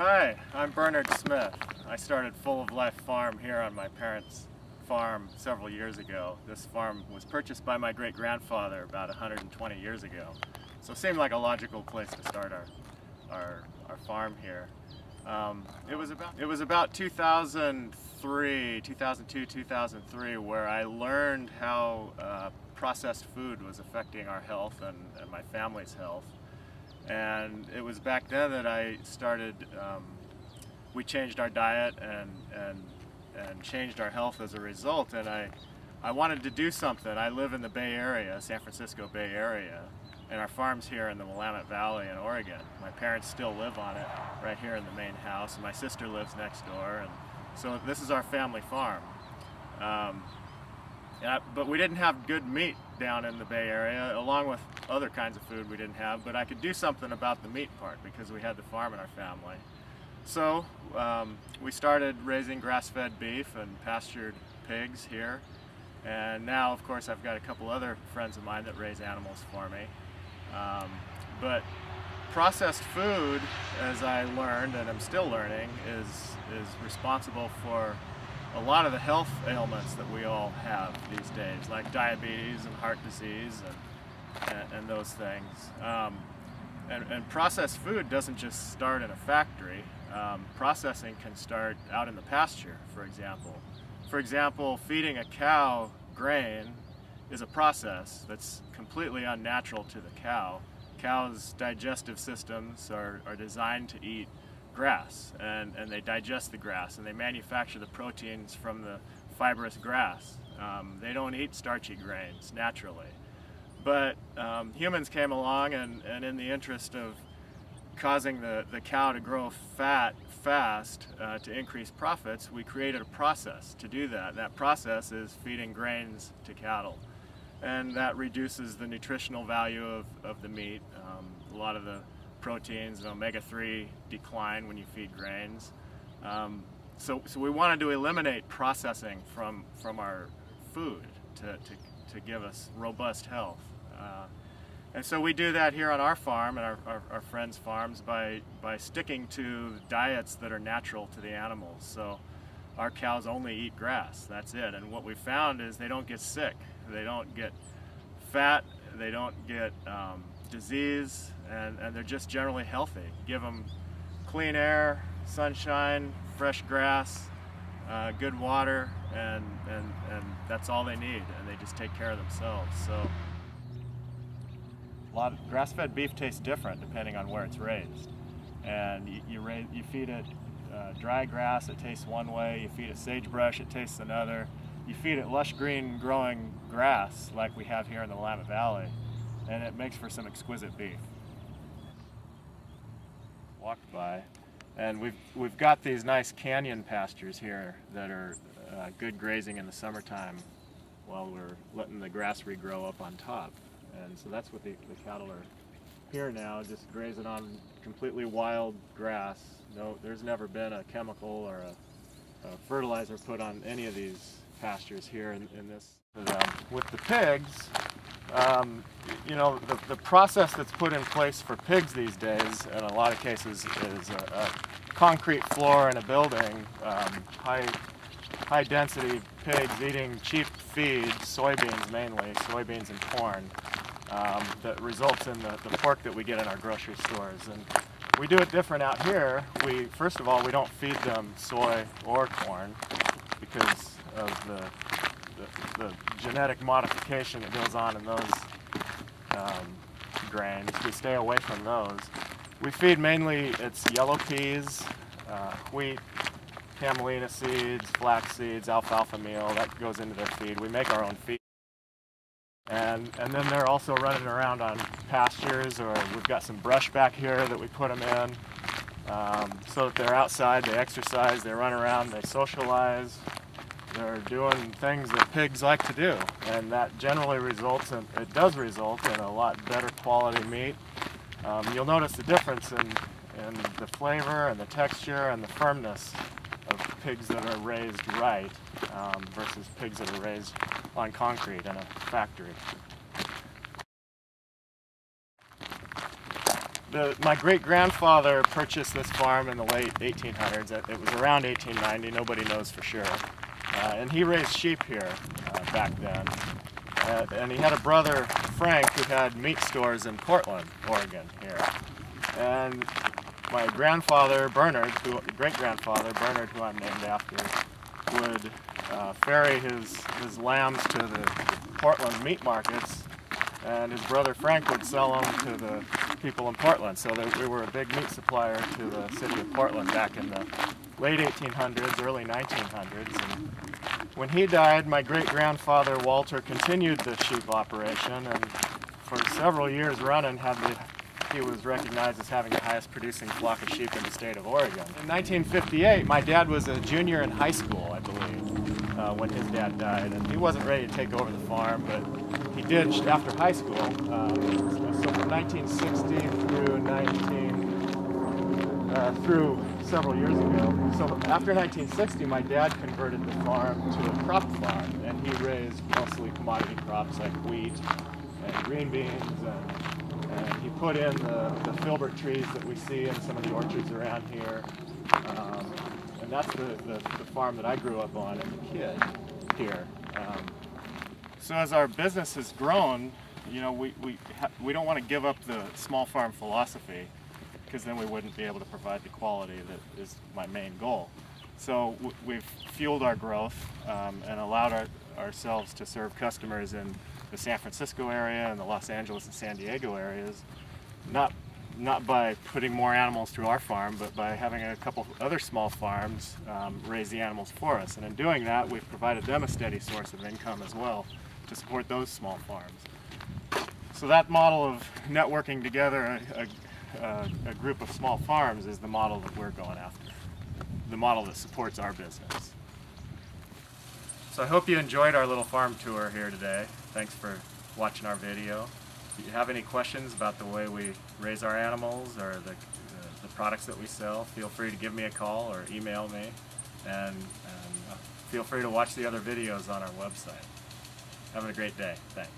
Hi, I'm Bernard Smith. I started Full of Life Farm here on my parents' farm several years ago. This farm was purchased by my great-grandfather about 120 years ago. So it seemed like a logical place to start our farm here. It was about 2002, 2003 where I learned how processed food was affecting our health and my family's health. And it was back then that I started, we changed our diet and changed our health as a result. And I wanted to do something. I live in the Bay Area, San Francisco Bay Area, and our farm's here in the Willamette Valley in Oregon. My parents still live on it right here in the main house, and my sister lives next door. And so this is our family farm. But we didn't have good meat down in the Bay Area, along with other kinds of food we didn't have, but I could do something about the meat part because we had the farm in our family. So we started raising grass-fed beef and pastured pigs here, and now of course I've got a couple other friends of mine that raise animals for me. But processed food, as I learned and I'm still learning, is responsible for a lot of the health ailments that we all have these days, like diabetes and heart disease and those things. And processed food doesn't just start in a factory. Processing can start out in the pasture, for example. For example, feeding a cow grain is a process that's completely unnatural to the cow. Cows' digestive systems are designed to eat grass, and they digest the grass and they manufacture the proteins from the fibrous grass. They don't eat starchy grains naturally. But humans came along and in the interest of causing the cow to grow fat fast to increase profits, we created a process to do that. That process is feeding grains to cattle. And that reduces the nutritional value of the meat. A lot of the proteins and omega-3 decline when you feed grains. So we wanted to eliminate processing from our food to give us robust health. And so we do that here on our farm and our friends' farms by sticking to diets that are natural to the animals. So our cows only eat grass, that's it. And what we found is they don't get sick, they don't get fat, they don't get disease, and they're just generally healthy. Give them clean air, sunshine, fresh grass, good water, and that's all they need, and they just take care of themselves. So a lot of grass-fed beef tastes different depending on where it's raised. And you feed it dry grass, it tastes one way. You feed it sagebrush, it tastes another. You feed it lush green growing grass like we have here in the Willamette Valley, and it makes for some exquisite beef. Walked by, and we've got these nice canyon pastures here that are good grazing in the summertime while we're letting the grass regrow up on top. And so that's what the cattle are here now, just grazing on completely wild grass. No, there's never been a chemical or a fertilizer put on any of these pastures here in this. With the pigs, you know, the process that's put in place for pigs these days, in a lot of cases, is a concrete floor in a building, high density pigs eating cheap feed, soybeans mainly, soybeans and corn, that results in the pork that we get in our grocery stores. And we do it different out here. First of all, we don't feed them soy or corn because of the genetic modification that goes on in those grains. We stay away from those. We feed mainly it's yellow peas, wheat, camelina seeds, flax seeds, alfalfa meal. That goes into their feed. We make our own feed. And then they're also running around on pastures, or we've got some brush back here that we put them in, so that they're outside, they exercise, they run around, they socialize. They're doing things that pigs like to do, and that generally it does result in a lot better quality meat. You'll notice the difference in the flavor and the texture and the firmness of pigs that are raised right versus pigs that are raised on concrete in a factory. My great-grandfather purchased this farm in the late 1800s. It was around 1890, nobody knows for sure. And he raised sheep here back then. And he had a brother, Frank, who had meat stores in Portland, Oregon here. And my grandfather, Bernard, great-grandfather, Bernard, who I'm named after, would ferry his lambs to the Portland meat markets, and his brother Frank would sell them to the people in Portland. So we were a big meat supplier to the city of Portland back in the late 1800s, early 1900s. And when he died, my great-grandfather Walter continued the sheep operation, and for several years running he was recognized as having the highest producing flock of sheep in the state of Oregon. In 1958, my dad was a junior in high school, I believe, when his dad died, and he wasn't ready to take over the farm, but he did after high school. So from 1960 through several years ago. So after 1960, my dad converted the farm to a crop farm, and he raised mostly commodity crops like wheat and green beans, and he put in the filbert trees that we see in some of the orchards around here. And that's the farm that I grew up on as a kid here. So as our business has grown, you know, we don't want to give up the small farm philosophy, because then we wouldn't be able to provide the quality that is my main goal. So we've fueled our growth and allowed ourselves to serve customers in the San Francisco area and the Los Angeles and San Diego areas, not by putting more animals through our farm, but by having a couple other small farms raise the animals for us. And in doing that, we've provided them a steady source of income as well to support those small farms. So that model of networking together a group of small farms is the model that we're going after, the model that supports our business. So I hope you enjoyed our little farm tour here today. Thanks for watching our video. If you have any questions about the way we raise our animals or the products that we sell, feel free to give me a call or email me, and feel free to watch the other videos on our website. Have a great day. Thanks.